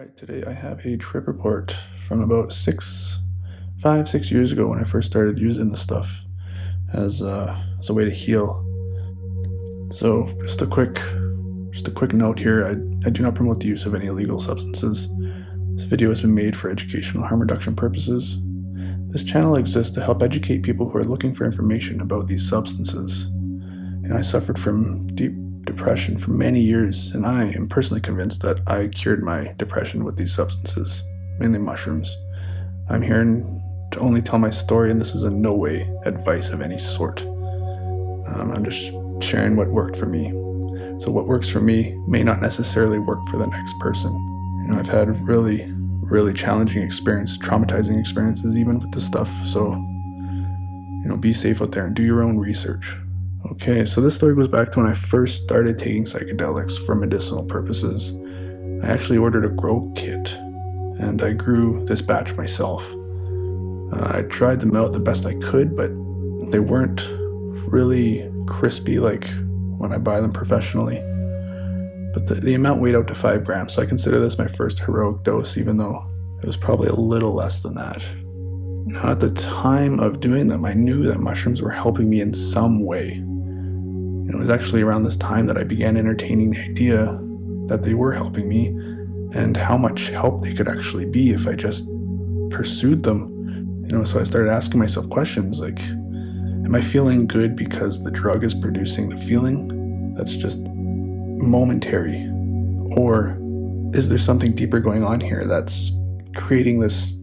Alright, today I have a trip report from about 5, 6 years ago when I first started using this stuff as a way to heal. So just a quick note here, I do not promote the use of any illegal substances. This video has been made for educational harm reduction purposes. This channel exists to help educate people who are looking for information about these substances. I suffered from deep depression for many years, and I am personally convinced that I cured my depression with these substances, mainly mushrooms. I'm here to only tell my story, and this is in no way advice of any sort. I'm just sharing what worked for me. So what works for me may not necessarily work for the next person. I've had really challenging experiences, traumatizing experiences even with this stuff. So, be safe out there and do your own research. Okay, so this story goes back to when I first started taking psychedelics for medicinal purposes. I actually ordered a grow kit, and I grew this batch myself. I tried them out the best I could, but they weren't really crispy like when I buy them professionally. But the amount weighed out to 5 grams, so I consider this my first heroic dose, even though it was probably a little less than that. Now, at the time of doing them, I knew that mushrooms were helping me in some way. It was actually around this time that I began entertaining the idea that they were helping me and how much help they could actually be if I just pursued them. So I started asking myself questions like, am I feeling good because the drug is producing the feeling that's just momentary? Or is there something deeper going on here that's creating this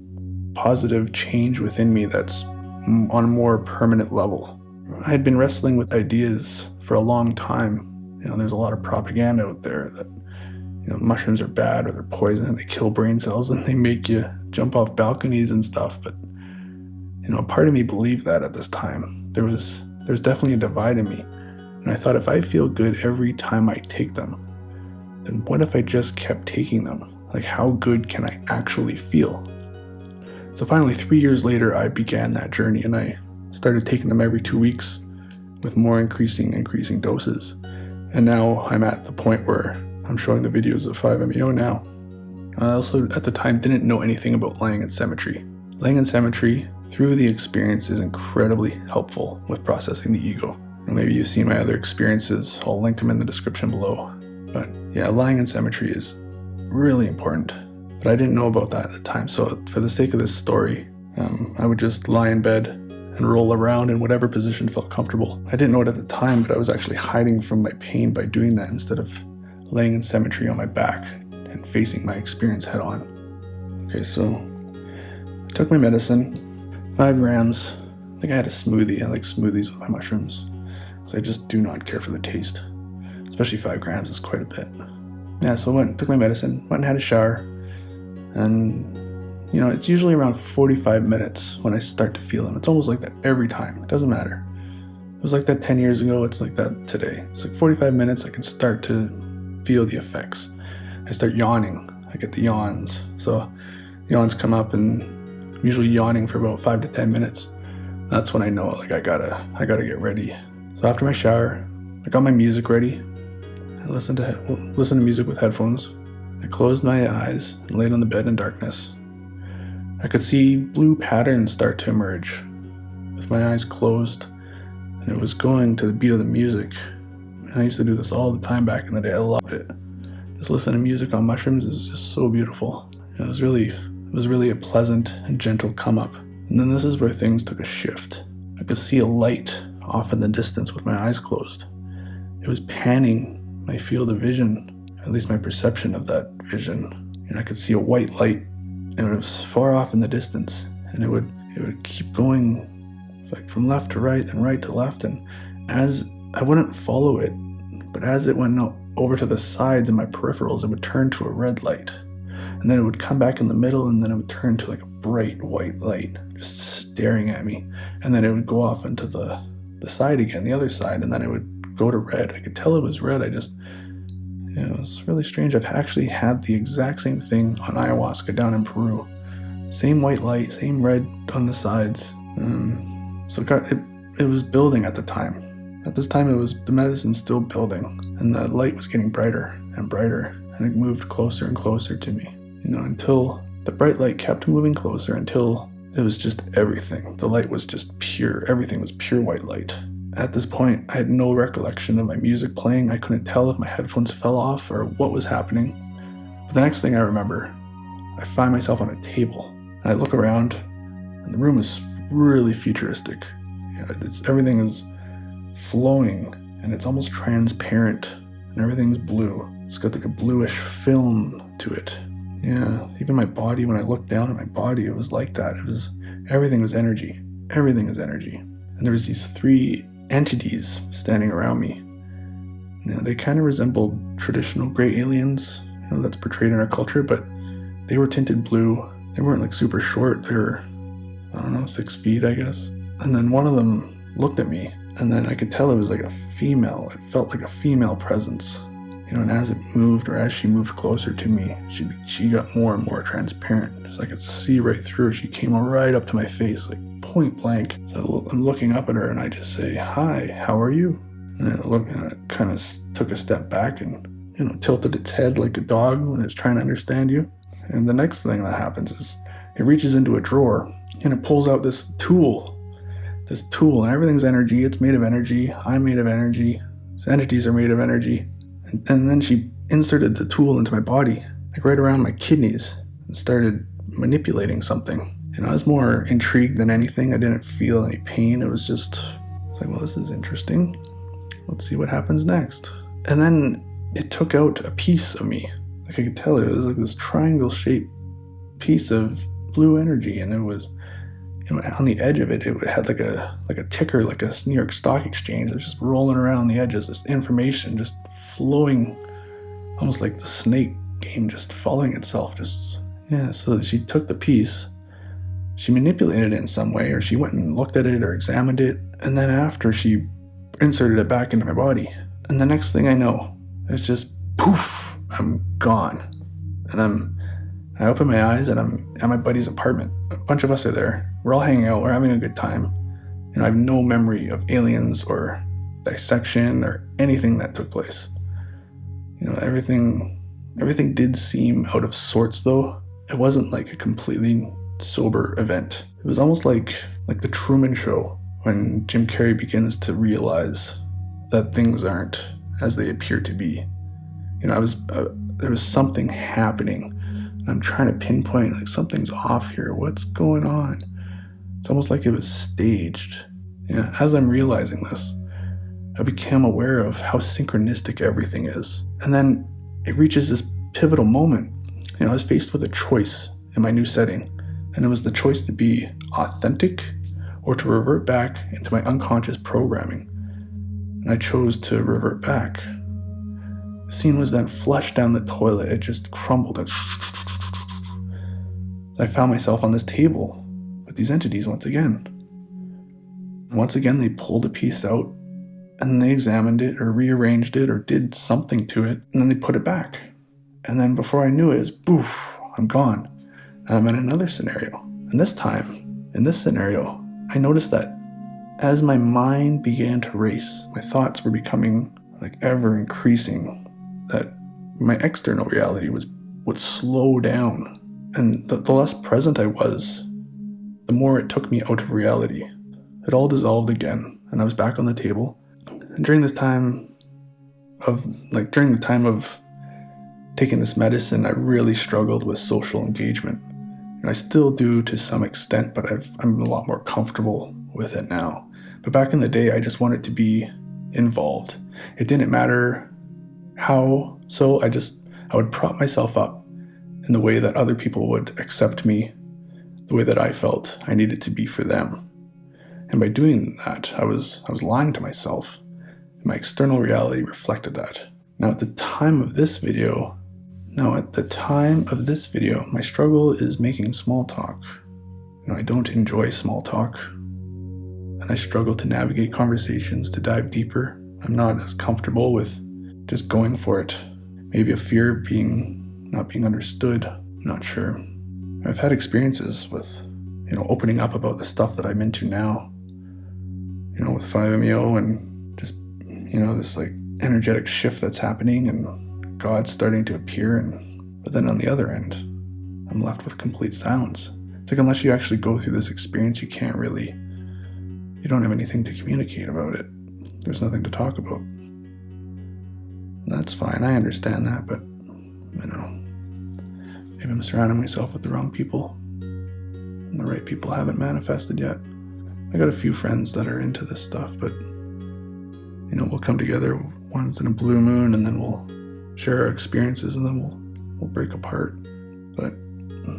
positive change within me that's on a more permanent level? I had been wrestling with ideas for a long time. There's a lot of propaganda out there that mushrooms are bad or they're poison and they kill brain cells and they make you jump off balconies and stuff. But part of me believed that at this time. There's definitely a divide in me, and I thought, if I feel good every time I take them, then what if I just kept taking them? Like, how good can I actually feel? So finally, 3 years later, I began that journey, and I started taking them every 2 weeks with more increasing doses. And now I'm at the point where I'm showing the videos of 5-MeO now. I also, at the time, didn't know anything about laying in symmetry. Laying in symmetry, through the experience, is incredibly helpful with processing the ego. Maybe you've seen my other experiences. I'll link them in the description below. But yeah, lying in symmetry is really important. But I didn't know about that at the time. So for the sake of this story, I would just lie in bed and roll around in whatever position felt comfortable. I didn't know it at the time, but I was actually hiding from my pain by doing that instead of laying in symmetry on my back and facing my experience head on. Okay, so I took my medicine, 5 grams. I think I had a smoothie. I like smoothies with my mushrooms, so I just do not care for the taste. Especially 5 grams is quite a bit. Yeah, so I took my medicine, went and had a shower, and it's usually around 45 minutes when I start to feel them. It's almost like that every time. It doesn't matter. It was like that 10 years ago. It's like that today. It's like 45 minutes, I can start to feel the effects. I start yawning. I get the yawns. So yawns come up, and I'm usually yawning for about 5 to 10 minutes. That's when I know, like, I gotta get ready. So after my shower, I got my music ready. I listened to music with headphones. I closed my eyes and laid on the bed in darkness. I could see blue patterns start to emerge with my eyes closed, and it was going to the beat of the music. And I used to do this all the time back in the day. I loved it. Just listening to music on mushrooms is just so beautiful. It was really a pleasant and gentle come up. And then this is where things took a shift. I could see a light off in the distance with my eyes closed. It was panning my field of vision, at least my perception of that vision. And I could see a white light, and it was far off in the distance, and it would keep going like from left to right and right to left, and as I wouldn't follow it, but as it went over to the sides and my peripherals, it would turn to a red light, and then it would come back in the middle, and then it would turn to like a bright white light just staring at me, and then it would go off into the side again, the other side, and then it would go to red. I could tell it was red. It was really strange. I've actually had the exact same thing on ayahuasca down in Peru. Same white light, same red on the sides. So it was building at the time. At this time, the medicine still building, and the light was getting brighter and brighter, and it moved closer and closer to me. until the bright light kept moving closer until it was just everything. The light was just pure. Everything was pure white light. At this point, I had no recollection of my music playing. I couldn't tell if my headphones fell off or what was happening. But the next thing I remember, I find myself on a table. And I look around, and the room is really futuristic. Everything is flowing, and it's almost transparent, and everything's blue. It's got like a bluish film to it. Yeah, even my body, when I looked down at my body, it was like that. Everything was energy. Everything is energy. And there was these 3 entities standing around me. They kind of resembled traditional gray aliens, that's portrayed in our culture, but they were tinted blue. They weren't like super short. They were, 6 feet, I guess. And then one of them looked at me, and then I could tell it was like a female. It felt like a female presence. And as it moved, or as she moved closer to me, she got more and more transparent. Just I could see right through her. She came right up to my face, like point blank. So I'm looking up at her, and I just say, "Hi, how are you?" And I looked, and it kind of took a step back and, tilted its head like a dog when it's trying to understand you. And the next thing that happens is it reaches into a drawer, and it pulls out this tool, and everything's energy. It's made of energy. I'm made of energy. These entities are made of energy. And then she inserted the tool into my body, like right around my kidneys, and started manipulating something. I was more intrigued than anything. I didn't feel any pain. It was like, well, this is interesting. Let's see what happens next. And then it took out a piece of me. Like I could tell it was like this triangle-shaped piece of blue energy, and it was, on the edge of it, it had like a ticker, like a New York Stock Exchange. It was just rolling around the edges, this information just flowing, almost like the snake game, just following itself. So she took the piece, she manipulated it in some way, or she went and looked at it or examined it, and then after she inserted it back into my body. And the next thing I know, it's just poof, I'm gone. And I open my eyes, and I'm at my buddy's apartment. A bunch of us are there. We're all hanging out. We're having a good time. I have no memory of aliens or dissection or anything that took place. Everything did seem out of sorts, though. It wasn't like a completely sober event. It was almost like the Truman Show, when Jim Carrey begins to realize that things aren't as they appear to be. There was something happening. I'm trying to pinpoint, like, something's off here. What's going on? It's almost like it was staged. As I'm realizing this, I became aware of how synchronistic everything is. And then it reaches this pivotal moment. I was faced with a choice in my new setting, and it was the choice to be authentic or to revert back into my unconscious programming. And I chose to revert back. The scene was then flushed down the toilet. It just crumbled, and I found myself on this table with these entities once again. Once again, they pulled a piece out, and then they examined it or rearranged it or did something to it, and then they put it back. And then before I knew it, it's poof, I'm gone. And I'm in another scenario. And this time, in this scenario, I noticed that as my mind began to race, my thoughts were becoming like ever increasing, that my external reality would slow down. And the less present I was, the more it took me out of reality. It all dissolved again, and I was back on the table. And during the time of taking this medicine, I really struggled with social engagement. I still do to some extent, but I'm a lot more comfortable with it now. But back in the day, I just wanted to be involved. It didn't matter how, so I would prop myself up in the way that other people would accept me, the way that I felt I needed to be for them. And by doing that, I was lying to myself. My external reality reflected that. Now at the time of this video, my struggle is making small talk. I don't enjoy small talk, and I struggle to navigate conversations, to dive deeper. I'm not as comfortable with just going for it. Maybe a fear of not being understood. I'm not sure. I've had experiences with, opening up about the stuff that I'm into now. With 5-MeO and just, this like energetic shift that's happening, and God's starting to appear. But then on the other end, I'm left with complete silence. It's like unless you actually go through this experience, you don't have anything to communicate about it. There's nothing to talk about. And that's fine, I understand that, but, maybe I'm surrounding myself with the wrong people. And the right people haven't manifested yet. I got a few friends that are into this stuff, but, we'll come together once in a blue moon, and then we'll share our experiences, and then we'll break apart. But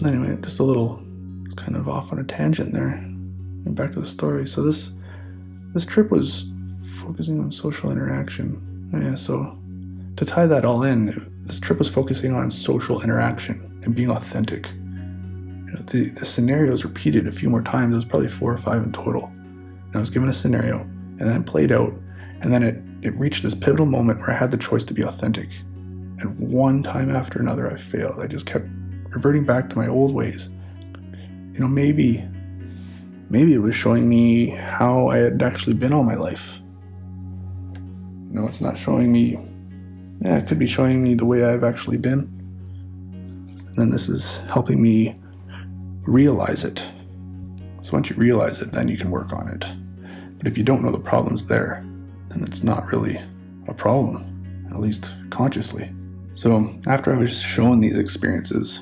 anyway, just a little kind of off on a tangent there. And back to the story. So this trip was focusing on social interaction. Yeah, so to tie that all in, this trip was focusing on social interaction and being authentic. The scenario was repeated a few more times. It was probably 4 or 5 in total. And I was given a scenario, and then it played out, and then it reached this pivotal moment where I had the choice to be authentic. And one time after another, I failed. I just kept reverting back to my old ways. Maybe it was showing me how I had actually been all my life. It's not showing me, it could be showing me the way I've actually been. And then this is helping me realize it. So once you realize it, then you can work on it. But if you don't know the problem's there, then it's not really a problem, at least consciously. So after I was shown these experiences,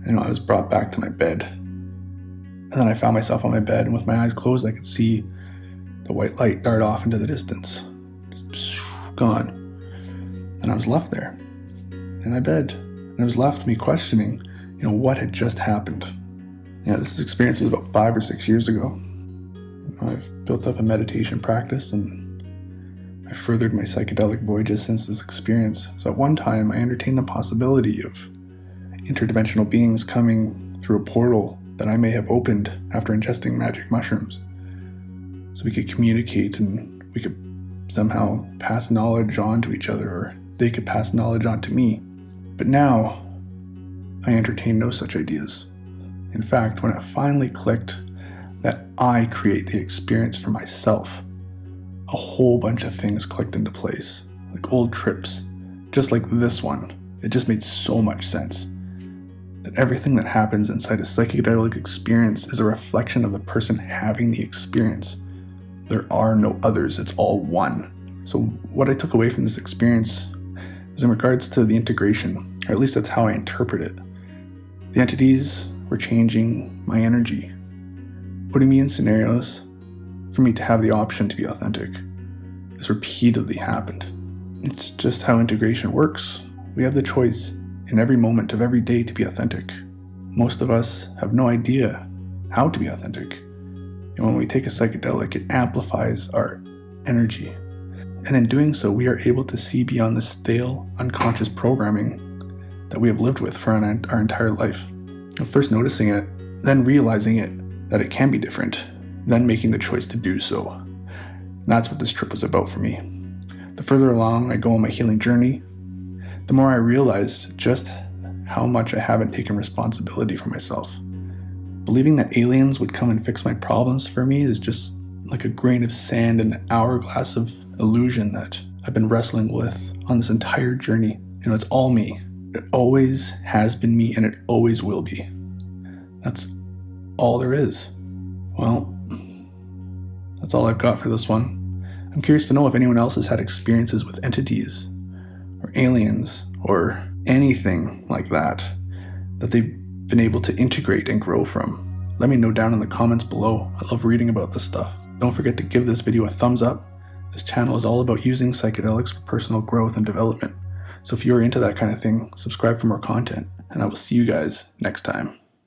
I was brought back to my bed. And then I found myself on my bed, and with my eyes closed, I could see the white light dart off into the distance. Just gone. And I was left there in my bed. And it was left me questioning, what had just happened. This experience was about 5 or 6 years ago. I've built up a meditation practice, and I furthered my psychedelic voyages since this experience. So at one time, I entertained the possibility of interdimensional beings coming through a portal that I may have opened after ingesting magic mushrooms. So we could communicate, and we could somehow pass knowledge on to each other, or they could pass knowledge on to me. But now, I entertain no such ideas. In fact, when it finally clicked that I create the experience for myself, a whole bunch of things clicked into place, like old trips, just like this one. It just made so much sense. That everything that happens inside a psychedelic experience is a reflection of the person having the experience. There are no others, it's all one. So what I took away from this experience is in regards to the integration, or at least that's how I interpret it. The entities were changing my energy, putting me in scenarios for me to have the option to be authentic. This repeatedly happened. It's just how integration works. We have the choice in every moment of every day to be authentic. Most of us have no idea how to be authentic. And when we take a psychedelic, it amplifies our energy. And in doing so, we are able to see beyond the stale, unconscious programming that we have lived with for our entire life. And first noticing it, then realizing it, that it can be different, then making the choice to do so. And that's what this trip was about for me. The further along I go on my healing journey, the more I realize just how much I haven't taken responsibility for myself. Believing that aliens would come and fix my problems for me is just like a grain of sand in the hourglass of illusion that I've been wrestling with on this entire journey. It's all me. It always has been me, and it always will be. That's all there is. Well, that's all I've got for this one. I'm curious to know if anyone else has had experiences with entities or aliens or anything like that they've been able to integrate and grow from. Let me know down in the comments below. I love reading about this stuff. Don't forget to give this video a thumbs up. This channel is all about using psychedelics for personal growth and development. So if you're into that kind of thing, subscribe for more content, and I will see you guys next time.